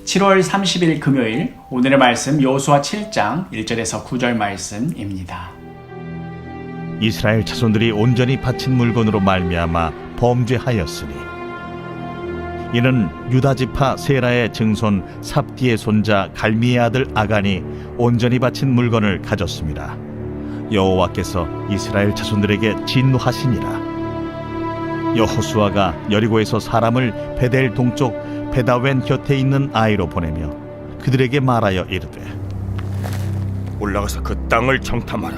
7월 30일 금요일 오늘의 말씀 여호수아 7장 1절에서 9절 말씀입니다. 이스라엘 자손들이 온전히 바친 물건으로 말미암아 범죄하였으니 이는 유다 지파 세라의 증손 삽디의 손자 갈미의 아들 아간이 온전히 바친 물건을 가졌습니다. 여호와께서 이스라엘 자손들에게 진노하시니라. 여호수아가 여리고에서 사람을 베델 동쪽 베다웬 곁에 있는 아이로 보내며 그들에게 말하여 이르되 올라가서 그 땅을 정탐하라.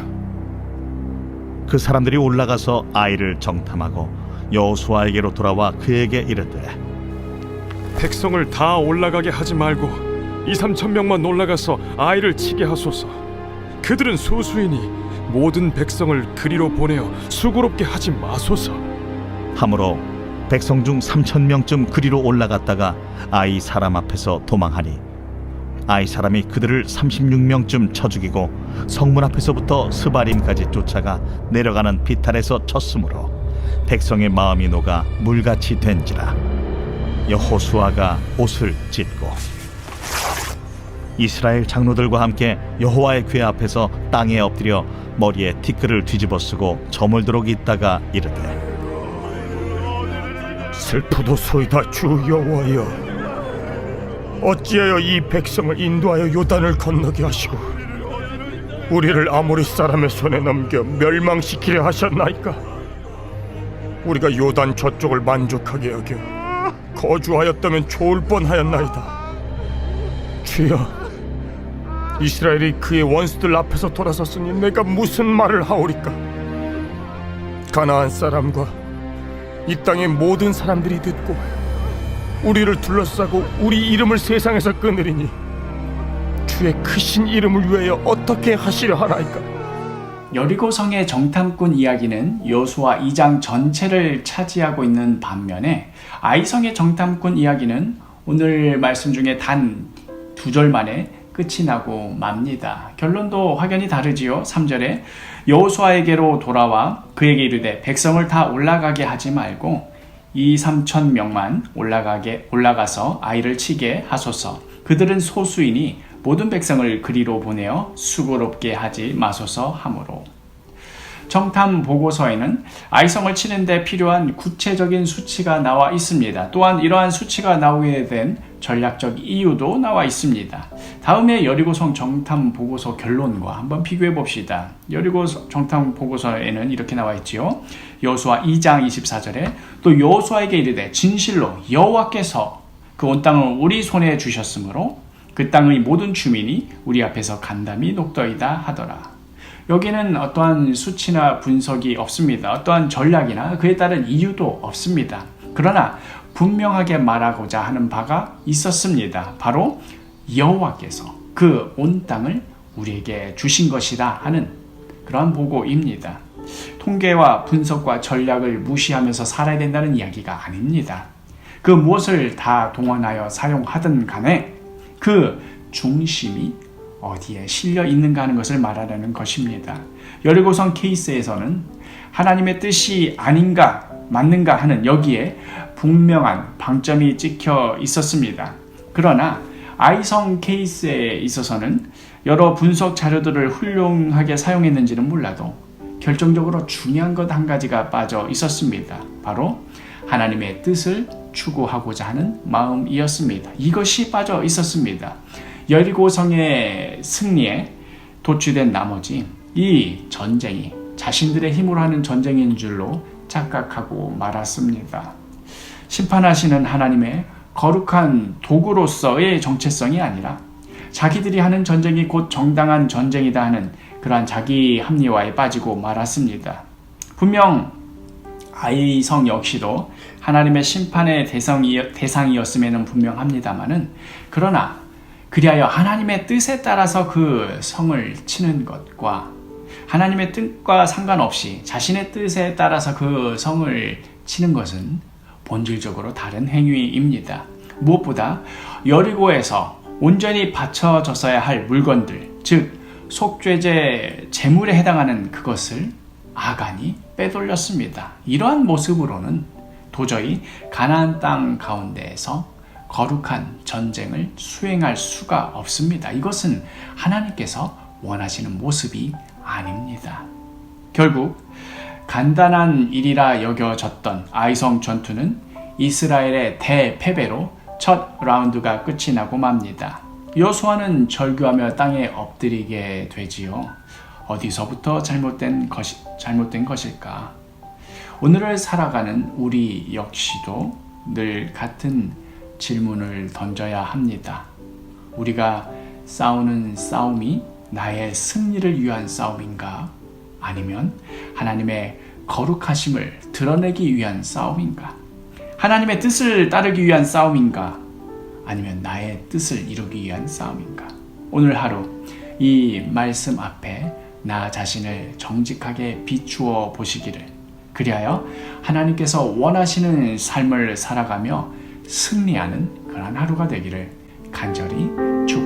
그 사람들이 올라가서 아이를 정탐하고 여호수아에게로 돌아와 그에게 이르되 백성을 다 올라가게 하지 말고 2-3천 명만 올라가서 아이를 치게 하소서. 그들은 소수이니 모든 백성을 그리로 보내어 수고롭게 하지 마소서. 함으로 백성 중 3,000명쯤 그리로 올라갔다가 아이 사람 앞에서 도망하니 아이 사람이 그들을 36명쯤 쳐 죽이고 성문 앞에서부터 스바림까지 쫓아가 내려가는 비탈에서 쳤으므로 백성의 마음이 녹아 물같이 된지라. 여호수아가 옷을 찢고 이스라엘 장로들과 함께 여호와의 궤 앞에서 땅에 엎드려 머리에 티끌을 뒤집어 쓰고 저물도록 있다가 이르되 슬프도소이다 주 여호와여, 어찌하여 이 백성을 인도하여 요단을 건너게 하시고 우리를 아모리 사람의 손에 넘겨 멸망시키려 하셨나이까? 우리가 요단 저쪽을 만족하게 여겨 거주하였다면 좋을 뻔하였나이다. 주여, 이스라엘이 그의 원수들 앞에서 돌아섰으니 내가 무슨 말을 하오리까? 가나안 사람과 이 땅의 모든 사람들이 듣고 우리를 둘러싸고 우리 이름을 세상에서 끊으리니 주의 크신 이름을 위하여 어떻게 하시려 하나이까? 여리고성의 정탐꾼 이야기는 여호수아 2장 전체를 차지하고 있는 반면에 아이성의 정탐꾼 이야기는 오늘 말씀 중에 단 2절 만에 끝이 나고 맙니다. 결론도 확연히 다르지요. 3절에 여호수아에게로 돌아와 그에게 이르되 백성을 다 올라가게 하지 말고 2-3천 명만 올라가서 아이를 치게 하소서. 그들은 소수이니 모든 백성을 그리로 보내어 수고롭게 하지 마소서 하므로. 정탐 보고서에는 아이성을 치는데 필요한 구체적인 수치가 나와 있습니다. 또한 이러한 수치가 나오게 된 전략적 이유도 나와 있습니다. 다음에 여리고성 정탐 보고서 결론과 한번 비교해 봅시다. 여리고 정탐 보고서에는 이렇게 나와 있지요. 여호수아 2장 24절에 또 여호수아에게 이르되 진실로 여호와께서 그 온 땅을 우리 손에 주셨으므로 그 땅의 모든 주민이 우리 앞에서 간담이 녹더이다 하더라. 여기는 어떠한 수치나 분석이 없습니다. 어떠한 전략이나 그에 따른 이유도 없습니다. 그러나 분명하게 말하고자 하는 바가 있었습니다. 바로 여호와께서 그 온 땅을 우리에게 주신 것이다 하는 그러한 보고입니다. 통계와 분석과 전략을 무시하면서 살아야 된다는 이야기가 아닙니다. 그 무엇을 다 동원하여 사용하든 간에 그 중심이 어디에 실려 있는가 하는 것을 말하려는 것입니다. 여리고성 케이스에서는 하나님의 뜻이 아닌가 맞는가 하는 여기에 분명한 방점이 찍혀 있었습니다. 그러나 아이성 케이스에 있어서는 여러 분석 자료들을 훌륭하게 사용했는지는 몰라도 결정적으로 중요한 것 한 가지가 빠져 있었습니다. 바로 하나님의 뜻을 추구하고자 하는 마음이었습니다. 이것이 빠져 있었습니다. 여리고성의 승리에 도취된 나머지 이 전쟁이 자신들의 힘으로 하는 전쟁인 줄로 착각하고 말았습니다. 심판하시는 하나님의 거룩한 도구로서의 정체성이 아니라 자기들이 하는 전쟁이 곧 정당한 전쟁이다 하는 그러한 자기 합리화에 빠지고 말았습니다. 분명 아이성 역시도 하나님의 심판의 대상이었음에는 분명합니다마는 그러나 그리하여 하나님의 뜻에 따라서 그 성을 치는 것과 하나님의 뜻과 상관없이 자신의 뜻에 따라서 그 성을 치는 것은 본질적으로 다른 행위입니다. 무엇보다 여리고에서 온전히 바쳐졌어야 할 물건들, 즉 속죄제 제물에 해당하는 그것을 아간이 빼돌렸습니다. 이러한 모습으로는 도저히 가나안 땅 가운데에서 거룩한 전쟁을 수행할 수가 없습니다. 이것은 하나님께서 원하시는 모습이 아닙니다. 결국 간단한 일이라 여겨졌던 아이성 전투는 이스라엘의 대패배로 첫 라운드가 끝이 나고 맙니다. 여호수아는 절규하며 땅에 엎드리게 되지요. 어디서부터 잘못된 것일까? 오늘을 살아가는 우리 역시도 늘 같은 질문을 던져야 합니다. 우리가 싸우는 싸움이 나의 승리를 위한 싸움인가? 아니면 하나님의 거룩하심을 드러내기 위한 싸움인가? 하나님의 뜻을 따르기 위한 싸움인가? 아니면 나의 뜻을 이루기 위한 싸움인가? 오늘 하루 이 말씀 앞에 나 자신을 정직하게 비추어 보시기를, 그리하여 하나님께서 원하시는 삶을 살아가며 승리하는 그런 하루가 되기를 간절히 축복합니다.